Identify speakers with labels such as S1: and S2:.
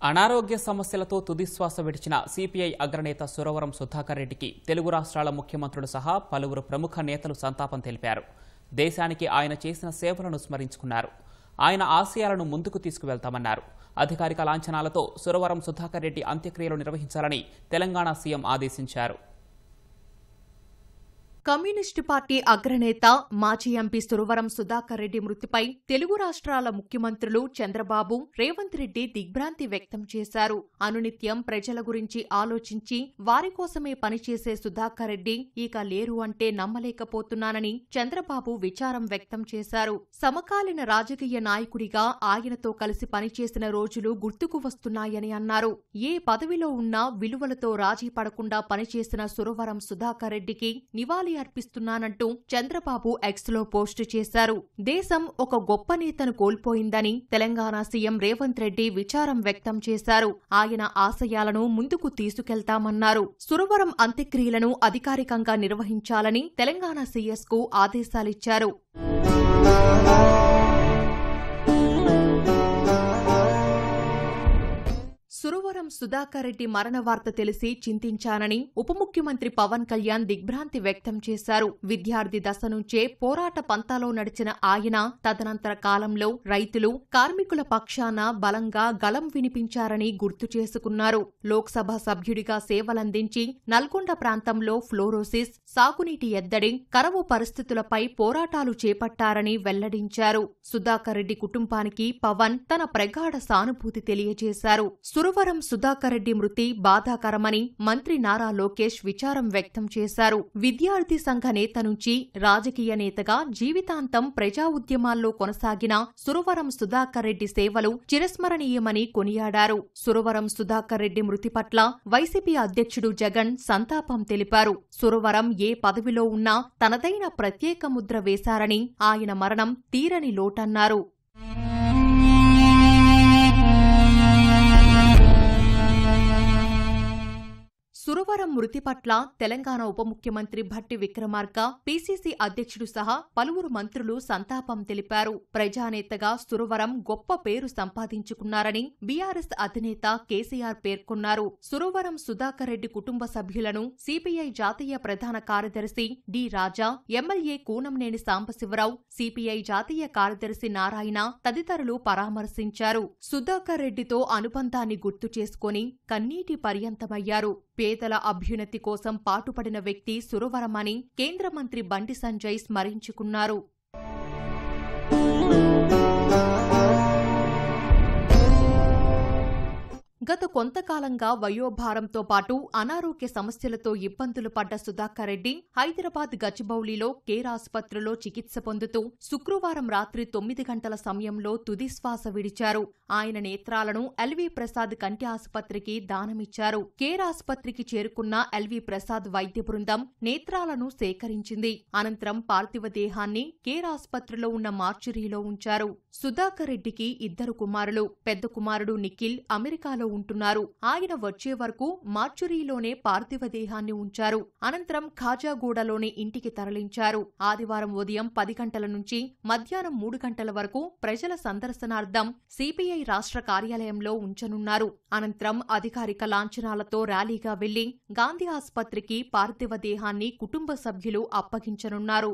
S1: అనారోగ్య సమస్యలతో తుదిశ్వాస విడిచిన సిపిఐ అగ్రనేత సురవరం సుధాకర్ రెడ్డికి తెలుగు రాష్ట్రాల ముఖ్యమంత్రులు సహా పలువురు ప్రముఖ నేతలు సంతాపం తెలిపారు. దేశానికి ఆయన చేసిన సేవలను స్మరించుకున్నారు. ఆయన ఆశయాలను ముందుకు తీసుకువెళ్తామన్నారు. అధికారిక లాంఛనాలతో సురవరం సుధాకర్ రెడ్డి అంత్యక్రియలు నిర్వహించాలని తెలంగాణ సీఎం ఆదేశించారు.
S2: కమ్యూనిస్టు పార్టీ అగ్రనేత మాజీ ఎంపీ సురవరం సుధాకర్ రెడ్డి మృతిపై తెలుగు రాష్ట్రాల ముఖ్యమంత్రులు చంద్రబాబు, రేవంత్ రెడ్డి దిగ్భ్రాంతి వ్యక్తం చేశారు. అనునిత్యం ప్రజల గురించి ఆలోచించి వారి కోసమే పనిచేసే సుధాకర్ రెడ్డి ఇక లేరు అంటే నమ్మలేకపోతున్నానని చంద్రబాబు విచారం వ్యక్తం చేశారు. సమకాలీన రాజకీయ నాయకుడిగా ఆయనతో కలిసి పనిచేసిన రోజులు గుర్తుకు వస్తున్నాయని అన్నారు. ఏ పదవిలో ఉన్నా విలువలతో రాజీ పడకుండా పనిచేసిన సురవరం సుధాకర్ రెడ్డికి నివాళి అర్పిస్తున్నానంటూ చంద్రబాబు ఎక్స్లో పోస్టు చేశారు. దేశం ఒక గొప్ప నేతను కోల్పోయిందని తెలంగాణ సీఎం రేవంత్ రెడ్డి విచారం వ్యక్తం చేశారు. ఆయన ఆశయాలను ముందుకు తీసుకెళ్తామన్నారు. సురవరం అంత్యక్రియలను అధికారికంగా నిర్వహించాలని తెలంగాణ సీఎస్కు ఆదేశాలిచ్చారు. సురవరం సుధాకర్ రెడ్డి మరణ వార్త తెలిసి చింతించానని ఉప ముఖ్యమంత్రి పవన్ కళ్యాణ్ దిగ్భ్రాంతి వ్యక్తం చేశారు. విద్యార్థి దశ నుంచే పోరాట పంతాలో నడిచిన ఆయన తదనంతర కాలంలో రైతులు, కార్మికుల పక్షాన బలంగా గళం వినిపించారని గుర్తు చేసుకున్నారు. లోక్సభ సభ్యుడిగా సేవలందించి నల్గొండ ప్రాంతంలో ఫ్లోరోసిస్, సాగునీటి ఎద్దడి, కరవు పరిస్థితులపై పోరాటాలు చేపట్టారని వెల్లడించారు. సుధాకర్ రెడ్డి కుటుంబానికి పవన్ తన ప్రగాఢ సానుభూతి తెలియజేశారు. సురవరం సుధాకర్ రెడ్డి మృతి బాధాకరమని మంత్రి నారా లోకేష్ విచారం వ్యక్తం చేశారు. విద్యార్థి సంఘ నేత నుంచి రాజకీయ నేతగా జీవితాంతం ప్రజా ఉద్యమాల్లో కొనసాగిన సురవరం సుధాకర్ రెడ్డి సేవలు చిరస్మరణీయమని కొనియాడారు. సురవరం సుధాకర్ రెడ్డి మృతి పట్ల వైసీపీ అధ్యక్షుడు జగన్ సంతాపం తెలిపారు. సురవరం ఏ పదవిలో ఉన్నా తనదైన ప్రత్యేక ముద్ర వేశారని, ఆయన మరణం తీరని లోటన్నారు. సురవరం మృతి పట్ల తెలంగాణ ఉప ముఖ్యమంత్రి భట్టి విక్రమార్క, పీసీసీ అధ్యక్షుడు సహా పలువురు మంత్రులు సంతాపం తెలిపారు. ప్రజానేతగా సురవరం గొప్ప పేరు సంపాదించుకున్నారని బీఆర్ఎస్ అధినేత కేసీఆర్ పేర్కొన్నారు. సురవరం సుధాకర్ రెడ్డి కుటుంబ సభ్యులను సిపిఐ జాతీయ ప్రధాన కార్యదర్శి డి రాజా, ఎమ్మెల్యే కూనంనేని సాంబశివరావు, సిపిఐ జాతీయ కార్యదర్శి నారాయణ తదితరులు పరామర్శించారు. సుధాకర్ రెడ్డితో అనుబంధాన్ని గుర్తు చేసుకుని కన్నీటి పర్యంతమయ్యారు. పేదల అభ్యున్నతి కోసం పాటుపడిన వ్యక్తి సురవరమని కేంద్ర మంత్రి బండి సంజయ్ స్మరించుకున్నారు. గత కొంతకాలంగా వయోభారంతో పాటు అనారోగ్య సమస్యలతో ఇబ్బందులు పడ్డ సుధాకర్ రెడ్డి హైదరాబాద్ గచ్చిబౌలిలో కేర్ ఆసుపత్రిలో చికిత్స పొందుతూ శుక్రవారం రాత్రి 9 గంటల సమయంలో తుదిశ్వాస విడిచారు. ఆయన నేత్రాలను ఎల్వీ ప్రసాద్ కంటి ఆసుపత్రికి దానమిచ్చారు. కేర్ ఆసుపత్రికి చేరుకున్న ఎల్వీ ప్రసాద్ వైద్య బృందం నేత్రాలను సేకరించింది. అనంతరం పార్థివ దేహాన్ని కేర్ ఆసుపత్రిలో ఉన్న మార్చురీలో ఉంచారు. సుధాకర్ రెడ్డికి 2 కుమారులు. పెద్ద కుమారుడు నిఖిల్ అమెరికాలో ఉంటున్నారు. ఆయన వచ్చే వరకు మార్చురీలోనే పార్థివ దేహాన్ని ఉంచారు. అనంతరం ఖాజాగూడలోని ఇంటికి తరలించారు. ఆదివారం ఉదయం 10 గంటల నుంచి మధ్యాహ్నం 3 గంటల వరకు ప్రజల సందర్శనార్థం సిపిఐ రాష్ట్ర కార్యాలయంలో ఉంచనున్నారు. అనంతరం అధికారిక లాంఛనాలతో ర్యాలీగా వెళ్లి గాంధీ ఆసుపత్రికి పార్థివ దేహాన్ని కుటుంబ సభ్యులు అప్పగించనున్నారు.